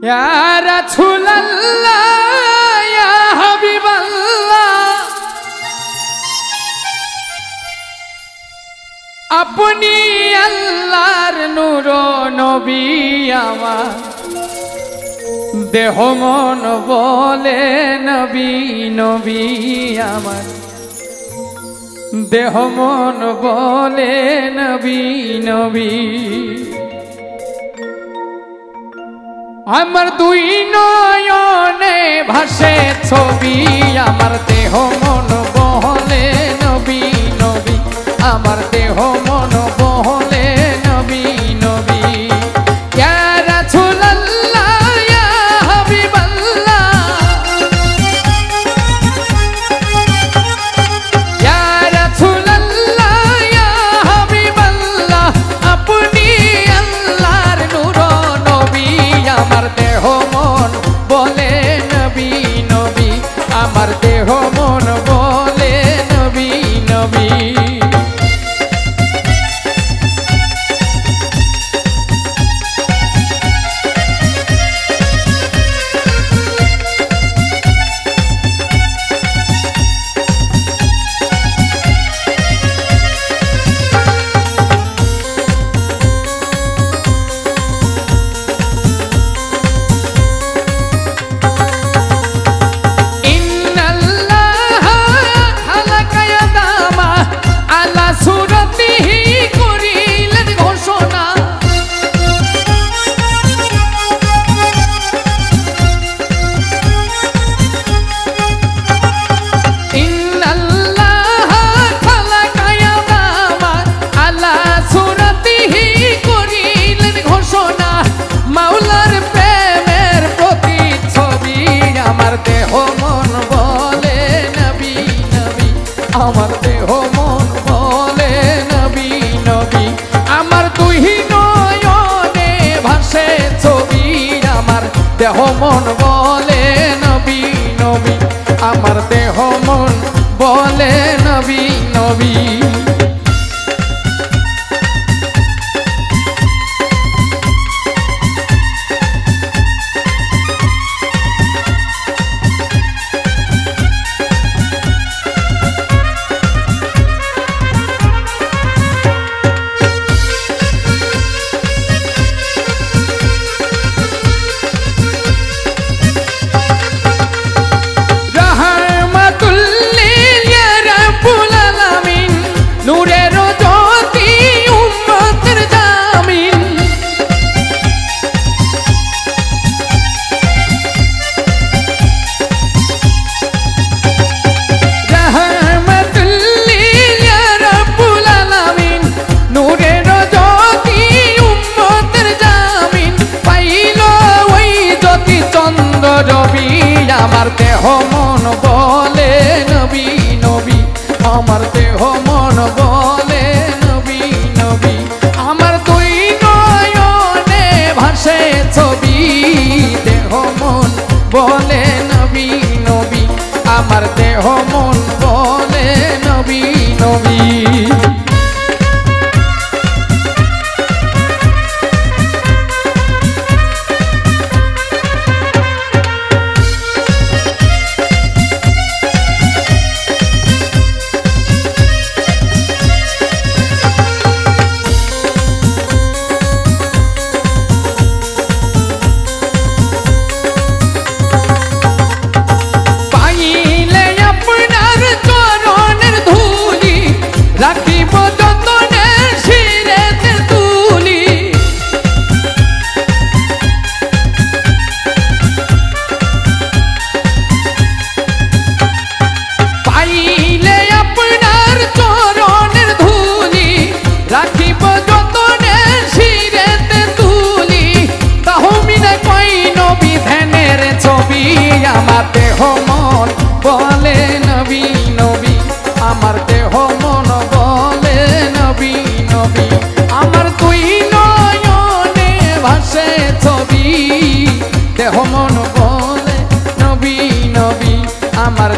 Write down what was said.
ইয়া রাসূলুল্লাহ ইয়া হাবিবাল্লাহ আপনি আল্লাহর নূর নবী আমার দেহ মন বলে নবী নবী আমার দেহ মন বলে নবী নবী আমার দুই নয়নে ভাসে ছবি আমার দেহ মন বলে নবী নবী আমার দেহ মন বলে নবী নবী ইয়া রাসূলুল্লাহ ইয়া হাবিবাল্লাহ ইয়া রাসূলুল্লাহ ইয়া হাবিবাল্লাহ আপনি আল্লাহর নূর নবী আমার দেহ মন বলে নবী নবী আমার দেহ মন বলে নবী নবী আমার দেহ মন বলে নবী নবী আমার দুই নয়নে ভাসে ছবি আমার দেহ মন বলে নবী নবী আমার দেহ মন বলে নবী নবী আমার দেহ মন বলে নবী নবী আমার দেহ মন বলে নবী নবী আমার দুই নয়নে ভাসে ছবি দেহ মন বলে নবী নবী আমার দেহ মন বলে নবী নবী রাখিব যতনে শিরেতে তুলি পাইলে আপনার চরণের ধুলি রাখিব যতনে শিরেতে তুলি তাহমিনে কই নবী ধ্যানের ছবি আমার দেহ মন বলে নবী নবী আমার দেহ মন বলে নবী নবী আমার দুই নয়নে ভাসে ছবি দেহ মন বলে নবী নবী আমার